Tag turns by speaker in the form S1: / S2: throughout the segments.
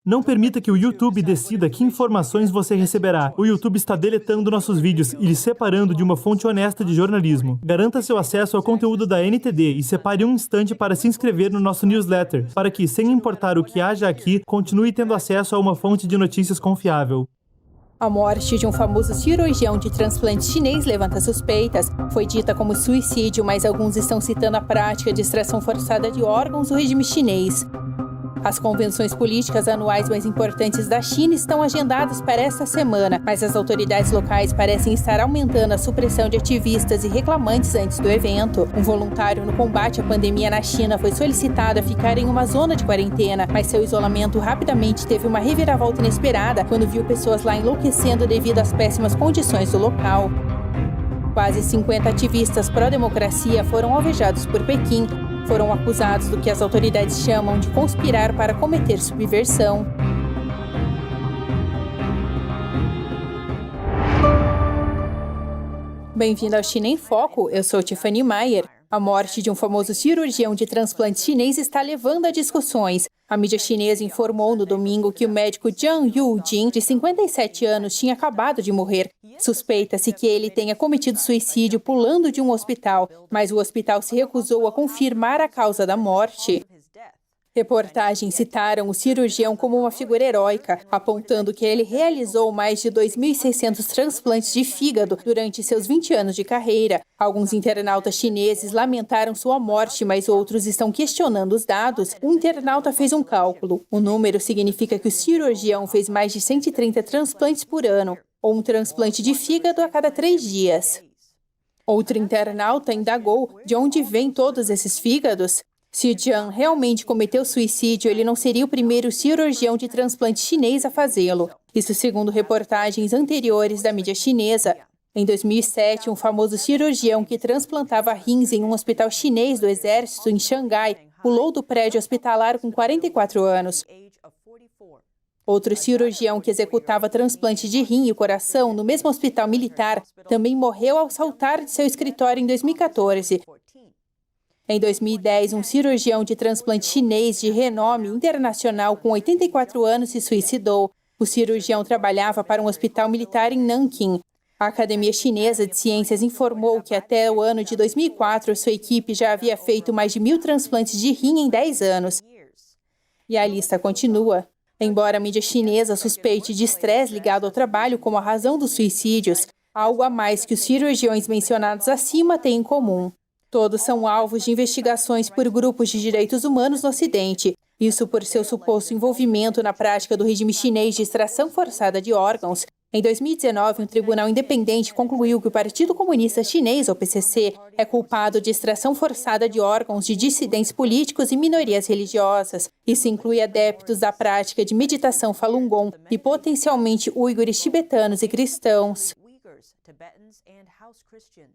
S1: Não permita que o YouTube decida que informações você receberá. O YouTube está deletando nossos vídeos e lhe separando de uma fonte honesta de jornalismo. Garanta seu acesso ao conteúdo da NTD e separe um instante para se inscrever no nosso newsletter, para que, sem importar o que haja aqui, continue tendo acesso a uma fonte de notícias confiável.
S2: A morte de um famoso cirurgião de transplante chinês levanta suspeitas. Foi dita como suicídio, mas alguns estão citando a prática de extração forçada de órgãos do regime chinês. As convenções políticas anuais mais importantes da China estão agendadas para esta semana, mas as autoridades locais parecem estar aumentando a supressão de ativistas e reclamantes antes do evento. Um voluntário no combate à pandemia na China foi solicitado a ficar em uma zona de quarentena, mas seu isolamento rapidamente teve uma reviravolta inesperada quando viu pessoas lá enlouquecendo devido às péssimas condições do local. Quase 50 ativistas pró-democracia foram alvejados por Pequim. Foram acusados do que as autoridades chamam de conspirar para cometer subversão. Bem-vindo ao China em Foco, eu sou Tiffany Maier. A morte de um famoso cirurgião de transplante chinês está levando a discussões. A mídia chinesa informou no domingo que o médico Zhang Youjin, de 57 anos, tinha acabado de morrer. Suspeita-se que ele tenha cometido suicídio pulando de um hospital, mas o hospital se recusou a confirmar a causa da morte. Reportagens citaram o cirurgião como uma figura heróica, apontando que ele realizou mais de 2.600 transplantes de fígado durante seus 20 anos de carreira. Alguns internautas chineses lamentaram sua morte, mas outros estão questionando os dados. Um internauta fez um cálculo. O número significa que o cirurgião fez mais de 130 transplantes por ano, ou um transplante de fígado a cada 3 dias. Outro internauta indagou de onde vêm todos esses fígados. Se Zhang realmente cometeu suicídio, ele não seria o primeiro cirurgião de transplante chinês a fazê-lo. Isso segundo reportagens anteriores da mídia chinesa. Em 2007, um famoso cirurgião que transplantava rins em um hospital chinês do exército em Xangai pulou do prédio hospitalar com 44 anos. Outro cirurgião que executava transplante de rim e coração no mesmo hospital militar também morreu ao saltar de seu escritório em 2014. Em 2010, um cirurgião de transplante chinês de renome internacional com 84 anos se suicidou. O cirurgião trabalhava para um hospital militar em Nanquim. A Academia Chinesa de Ciências informou que até o ano de 2004, sua equipe já havia feito mais de 1.000 transplantes de rim em 10 anos. E a lista continua. Embora a mídia chinesa suspeite de estresse ligado ao trabalho como a razão dos suicídios, há algo a mais que os cirurgiões mencionados acima têm em comum. Todos são alvos de investigações por grupos de direitos humanos no Ocidente. Isso por seu suposto envolvimento na prática do regime chinês de extração forçada de órgãos. Em 2019, um tribunal independente concluiu que o Partido Comunista Chinês, ou PCC, é culpado de extração forçada de órgãos de dissidentes políticos e minorias religiosas. Isso inclui adeptos da prática de meditação Falun Gong e potencialmente uigures tibetanos e cristãos.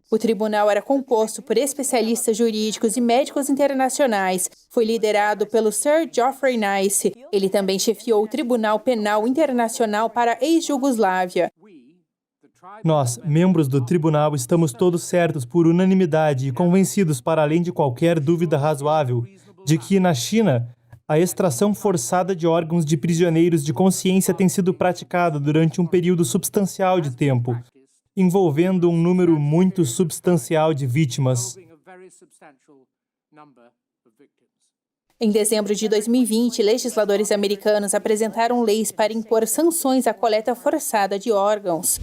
S2: O tribunal era composto por especialistas jurídicos e médicos internacionais. Foi liderado pelo Sir Geoffrey Nice. Ele também chefiou o Tribunal Penal Internacional para a ex-Jugoslávia.
S1: Nós, membros do tribunal, estamos todos certos por unanimidade e convencidos, para além de qualquer dúvida razoável, de que, na China, a extração forçada de órgãos de prisioneiros de consciência tem sido praticada durante um período substancial de tempo, envolvendo um número muito substancial de vítimas.
S2: Em dezembro de 2020, legisladores americanos apresentaram leis para impor sanções à coleta forçada de órgãos.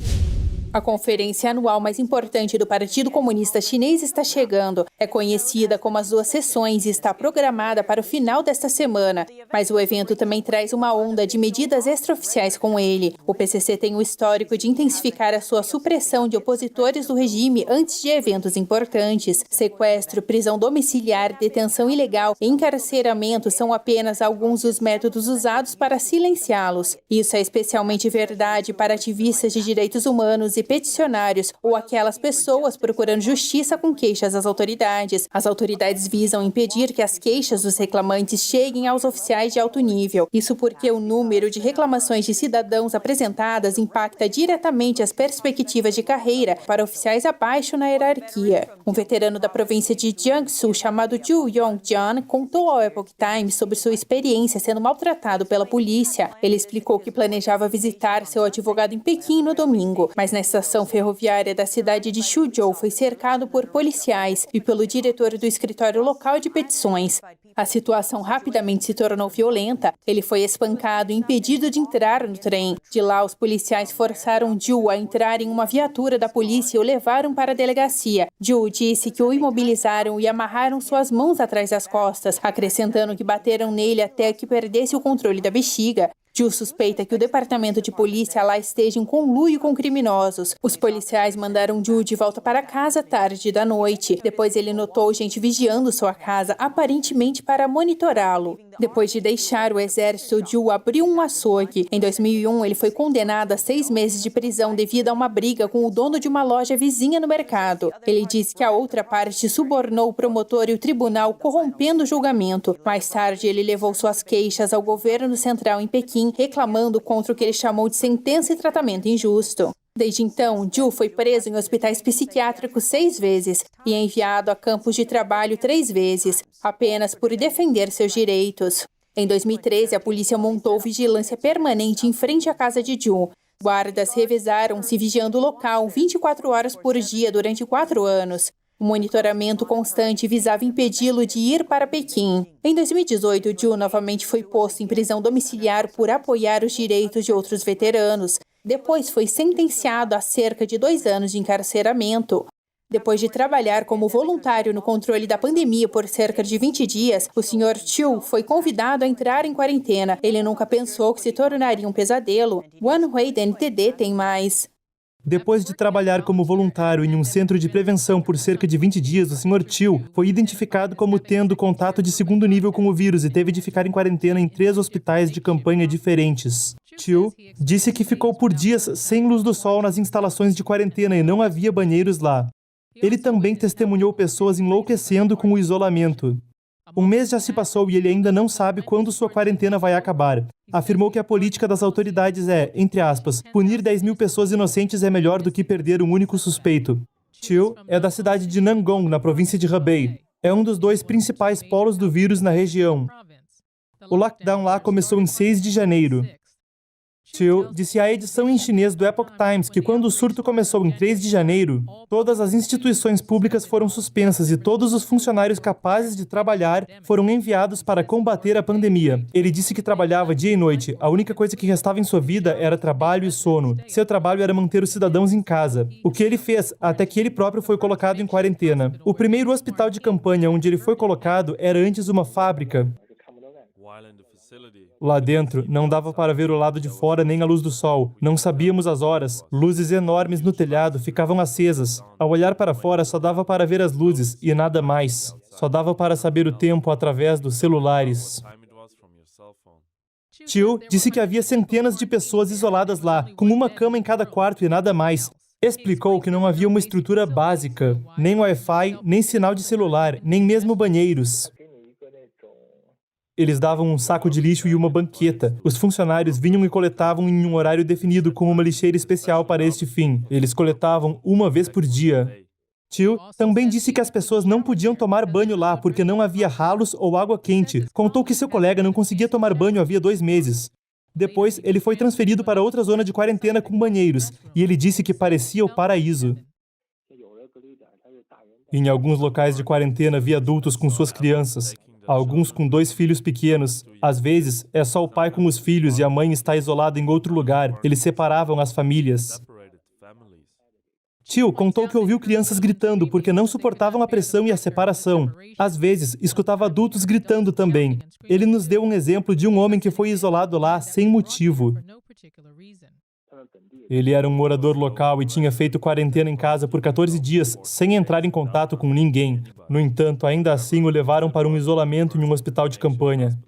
S2: A conferência anual mais importante do Partido Comunista Chinês está chegando. É conhecida como as 2 sessões e está programada para o final desta semana. Mas o evento também traz uma onda de medidas extraoficiais com ele. O PCC tem o histórico de intensificar a sua supressão de opositores do regime antes de eventos importantes. Sequestro, prisão domiciliar, detenção ilegal e encarceramento são apenas alguns dos métodos usados para silenciá-los. Isso é especialmente verdade para ativistas de direitos humanos e peticionários ou aquelas pessoas procurando justiça com queixas às autoridades. As autoridades visam impedir que as queixas dos reclamantes cheguem aos oficiais de alto nível. Isso porque o número de reclamações de cidadãos apresentadas impacta diretamente as perspectivas de carreira para oficiais abaixo na hierarquia. Um veterano da província de Jiangsu, chamado Ju Yong-jan, contou ao Epoch Times sobre sua experiência sendo maltratado pela polícia. Ele explicou que planejava visitar seu advogado em Pequim no domingo, mas na estação ferroviária da cidade de Suzhou foi cercado por policiais e pelo diretor do escritório local de petições. A situação rapidamente se tornou violenta. Ele foi espancado e impedido de entrar no trem. De lá, os policiais forçaram Ju a entrar em uma viatura da polícia e o levaram para a delegacia. Ju disse que o imobilizaram e amarraram suas mãos atrás das costas, acrescentando que bateram nele até que perdesse o controle da bexiga. Ju suspeita que o departamento de polícia lá esteja em conluio com criminosos. Os policiais mandaram Ju de volta para casa tarde da noite. Depois ele notou gente vigiando sua casa, aparentemente para monitorá-lo. Depois de deixar o exército, Ju abriu um açougue. Em 2001, ele foi condenado a 6 meses de prisão devido a uma briga com o dono de uma loja vizinha no mercado. Ele disse que a outra parte subornou o promotor e o tribunal, corrompendo o julgamento. Mais tarde, ele levou suas queixas ao governo central em Pequim, reclamando contra o que ele chamou de sentença e tratamento injusto. Desde então, Ju foi preso em hospitais psiquiátricos 6 vezes e enviado a campos de trabalho 3 vezes, apenas por defender seus direitos. Em 2013, a polícia montou vigilância permanente em frente à casa de Ju. Guardas revezaram-se vigiando o local 24 horas por dia durante 4 anos. O monitoramento constante visava impedi-lo de ir para Pequim. Em 2018, Ju novamente foi posto em prisão domiciliar por apoiar os direitos de outros veteranos. Depois foi sentenciado a cerca de 2 anos de encarceramento. Depois de trabalhar como voluntário no controle da pandemia por cerca de 20 dias, o Sr. Chu foi convidado a entrar em quarentena. Ele nunca pensou que se tornaria um pesadelo. OneWay da NTD tem mais.
S1: Depois de trabalhar como voluntário em um centro de prevenção por cerca de 20 dias, o Sr. Chiu foi identificado como tendo contato de 2º nível com o vírus e teve de ficar em quarentena em 3 hospitais de campanha diferentes. Chiu disse que ficou por dias sem luz do sol nas instalações de quarentena e não havia banheiros lá. Ele também testemunhou pessoas enlouquecendo com o isolamento. Um mês já se passou e ele ainda não sabe quando sua quarentena vai acabar. Afirmou que a política das autoridades é, entre aspas, punir 10.000 pessoas inocentes é melhor do que perder um único suspeito. Chiu é da cidade de Nangong, na província de Hebei. É um dos 2 principais polos do vírus na região. O lockdown lá começou em 6 de janeiro. Chiu disse à edição em chinês do Epoch Times que quando o surto começou em 3 de janeiro, todas as instituições públicas foram suspensas e todos os funcionários capazes de trabalhar foram enviados para combater a pandemia. Ele disse que trabalhava dia e noite. A única coisa que restava em sua vida era trabalho e sono. Seu trabalho era manter os cidadãos em casa. O que ele fez até que ele próprio foi colocado em quarentena. O primeiro hospital de campanha onde ele foi colocado era antes uma fábrica. Lá dentro, não dava para ver o lado de fora nem a luz do sol. Não sabíamos as horas. Luzes enormes no telhado ficavam acesas. Ao olhar para fora, só dava para ver as luzes e nada mais. Só dava para saber o tempo através dos celulares. Chiu disse que havia centenas de pessoas isoladas lá, com uma cama em cada quarto e nada mais. Explicou que não havia uma estrutura básica, nem Wi-Fi, nem sinal de celular, nem mesmo banheiros. Eles davam um saco de lixo e uma banqueta. Os funcionários vinham e coletavam em um horário definido com uma lixeira especial para este fim. Eles coletavam uma vez por dia. Chiu também disse que as pessoas não podiam tomar banho lá porque não havia ralos ou água quente. Contou que seu colega não conseguia tomar banho havia 2 meses. Depois, ele foi transferido para outra zona de quarentena com banheiros, e ele disse que parecia o paraíso. Em alguns locais de quarentena, havia adultos com suas crianças. Alguns com 2 filhos pequenos. Às vezes, é só o pai com os filhos e a mãe está isolada em outro lugar. Eles separavam as famílias. Chiu contou que ouviu crianças gritando porque não suportavam a pressão e a separação. Às vezes, escutava adultos gritando também. Ele nos deu um exemplo de um homem que foi isolado lá sem motivo. Ele era um morador local e tinha feito quarentena em casa por 14 dias, sem entrar em contato com ninguém. No entanto, ainda assim o levaram para um isolamento em um hospital de campanha.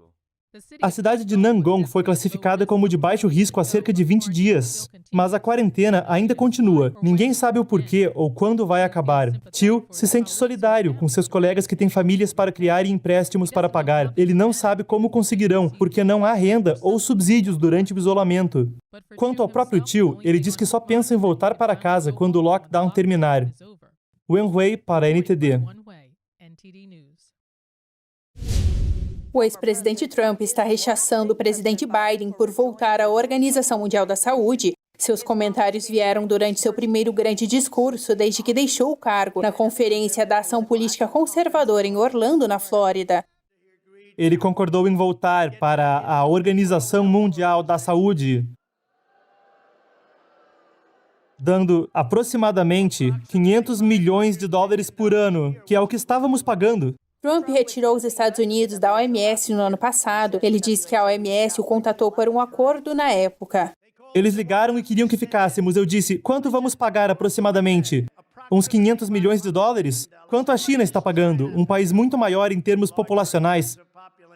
S1: A cidade de Nangong foi classificada como de baixo risco há cerca de 20 dias, mas a quarentena ainda continua. Ninguém sabe o porquê ou quando vai acabar. Tio se sente solidário com seus colegas que têm famílias para criar e empréstimos para pagar. Ele não sabe como conseguirão, porque não há renda ou subsídios durante o isolamento. Quanto ao próprio tio, ele diz que só pensa em voltar para casa quando o lockdown terminar. Wen Hui para a NTD.
S2: O ex-presidente Trump está rechaçando o presidente Biden por voltar à Organização Mundial da Saúde. Seus comentários vieram durante seu primeiro grande discurso desde que deixou o cargo na Conferência da Ação Política Conservadora em Orlando, na Flórida.
S1: Ele concordou em voltar para a Organização Mundial da Saúde, dando aproximadamente 500 milhões de dólares por ano, que é o que estávamos pagando.
S2: Trump retirou os Estados Unidos da OMS no ano passado. Ele disse que a OMS o contatou por um acordo na época.
S1: Eles ligaram e queriam que ficássemos. Eu disse, quanto vamos pagar aproximadamente? Uns 500 milhões de dólares? Quanto a China está pagando? Um país muito maior em termos populacionais.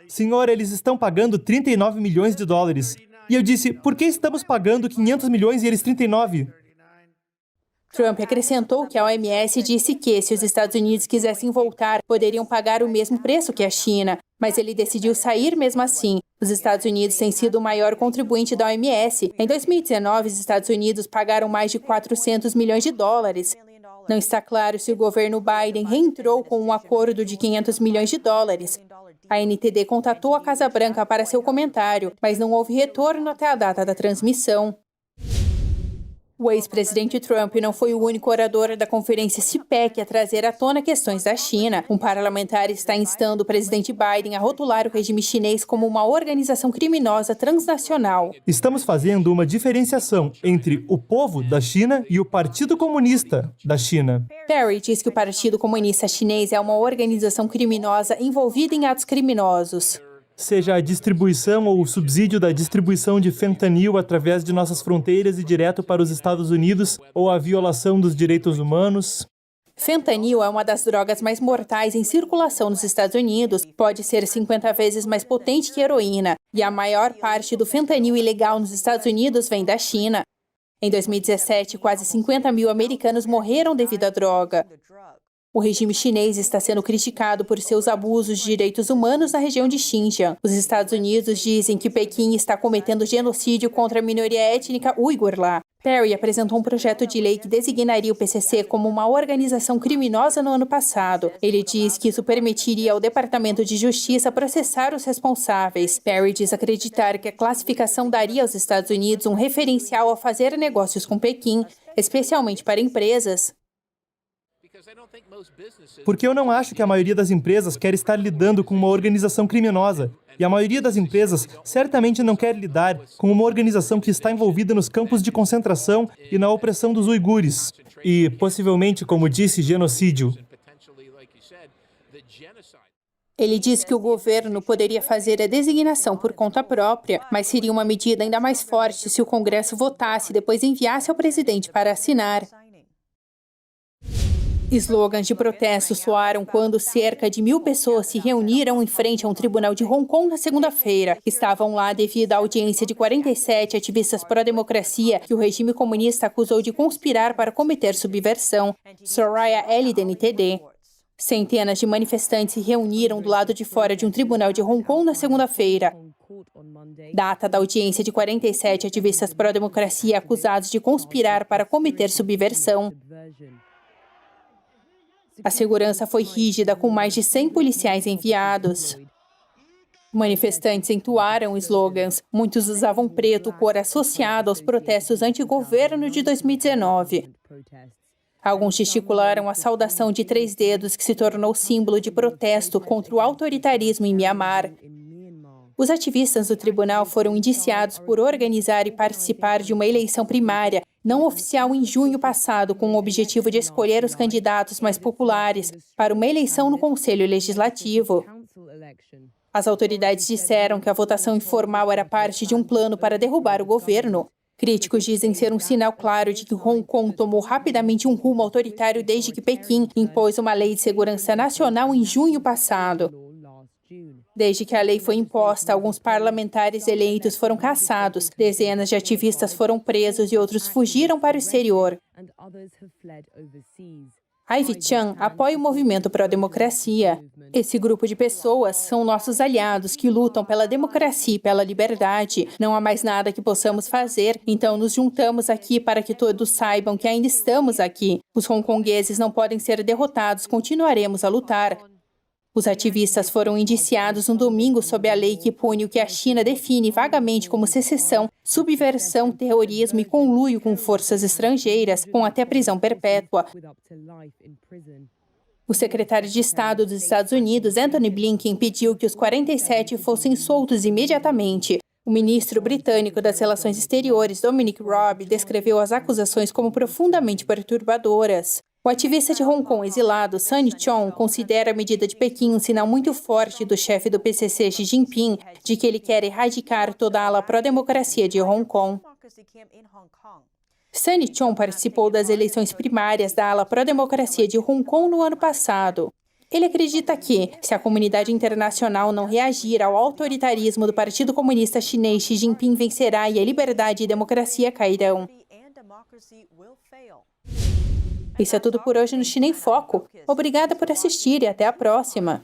S1: Senhor, eles estão pagando 39 milhões de dólares. E eu disse, por que estamos pagando 500 milhões e eles 39?
S2: Trump acrescentou que a OMS disse que, se os Estados Unidos quisessem voltar, poderiam pagar o mesmo preço que a China, mas ele decidiu sair mesmo assim. Os Estados Unidos têm sido o maior contribuinte da OMS. Em 2019, os Estados Unidos pagaram mais de 400 milhões de dólares. Não está claro se o governo Biden reentrou com um acordo de 500 milhões de dólares. A NTD contatou a Casa Branca para seu comentário, mas não houve retorno até a data da transmissão. O ex-presidente Trump não foi o único orador da conferência CPEC a trazer à tona questões da China. Um parlamentar está instando o presidente Biden a rotular o regime chinês como uma organização criminosa transnacional.
S1: Estamos fazendo uma diferenciação entre o povo da China e o Partido Comunista da China.
S2: Perry diz que o Partido Comunista Chinês é uma organização criminosa envolvida em atos criminosos.
S1: Seja a distribuição ou o subsídio da distribuição de fentanil através de nossas fronteiras e direto para os Estados Unidos, ou a violação dos direitos humanos.
S2: Fentanil é uma das drogas mais mortais em circulação nos Estados Unidos. Pode ser 50 vezes mais potente que heroína, e a maior parte do fentanil ilegal nos Estados Unidos vem da China. Em 2017, quase 50 mil americanos morreram devido à droga. O regime chinês está sendo criticado por seus abusos de direitos humanos na região de Xinjiang. Os Estados Unidos dizem que Pequim está cometendo genocídio contra a minoria étnica uigur lá. Perry apresentou um projeto de lei que designaria o PCC como uma organização criminosa no ano passado. Ele diz que isso permitiria ao Departamento de Justiça processar os responsáveis. Perry diz acreditar que a classificação daria aos Estados Unidos um referencial a fazer negócios com Pequim, especialmente para empresas.
S1: Porque eu não acho que a maioria das empresas quer estar lidando com uma organização criminosa. E a maioria das empresas certamente não quer lidar com uma organização que está envolvida nos campos de concentração e na opressão dos uigures. E, possivelmente, como disse, genocídio.
S2: Ele diz que o governo poderia fazer a designação por conta própria, mas seria uma medida ainda mais forte se o Congresso votasse e depois enviasse ao presidente para assinar. Slogans de protesto soaram quando cerca de 1.000 pessoas se reuniram em frente a um tribunal de Hong Kong na segunda-feira. Estavam lá devido à audiência de 47 ativistas pró-democracia que o regime comunista acusou de conspirar para cometer subversão. Soraya L. da NTD. Centenas de manifestantes se reuniram do lado de fora de um tribunal de Hong Kong na segunda-feira. Data da audiência de 47 ativistas pró-democracia acusados de conspirar para cometer subversão. A segurança foi rígida, com mais de 100 policiais enviados. Manifestantes entoaram slogans. Muitos usavam preto, cor associada aos protestos anti-governo de 2019. Alguns gesticularam a saudação de 3 dedos, que se tornou símbolo de protesto contra o autoritarismo em Mianmar. Os ativistas do tribunal foram indiciados por organizar e participar de uma eleição primária não oficial em junho passado, com o objetivo de escolher os candidatos mais populares para uma eleição no Conselho Legislativo. As autoridades disseram que a votação informal era parte de um plano para derrubar o governo. Críticos dizem ser um sinal claro de que Hong Kong tomou rapidamente um rumo autoritário desde que Pequim impôs uma lei de segurança nacional em junho passado. Desde que a lei foi imposta, alguns parlamentares eleitos foram caçados, dezenas de ativistas foram presos e outros fugiram para o exterior. Ivy Chan apoia o movimento pró-democracia. Esse grupo de pessoas são nossos aliados que lutam pela democracia e pela liberdade. Não há mais nada que possamos fazer, então nos juntamos aqui para que todos saibam que ainda estamos aqui. Os hongkongueses não podem ser derrotados, continuaremos a lutar. Os ativistas foram indiciados no domingo sob a lei que pune o que a China define vagamente como secessão, subversão, terrorismo e conluio com forças estrangeiras, com até prisão perpétua. O secretário de Estado dos Estados Unidos, Antony Blinken, pediu que os 47 fossem soltos imediatamente. O ministro britânico das Relações Exteriores, Dominic Raab, descreveu as acusações como profundamente perturbadoras. O ativista de Hong Kong exilado, Sunny Chong, considera a medida de Pequim um sinal muito forte do chefe do PCC, Xi Jinping, de que ele quer erradicar toda a ala pró-democracia de Hong Kong. Sunny Chong participou das eleições primárias da ala pró-democracia de Hong Kong no ano passado. Ele acredita que, se a comunidade internacional não reagir ao autoritarismo do Partido Comunista Chinês, Xi Jinping vencerá e a liberdade e a democracia cairão. Isso é tudo por hoje no China em Foco. Obrigada por assistir e até a próxima.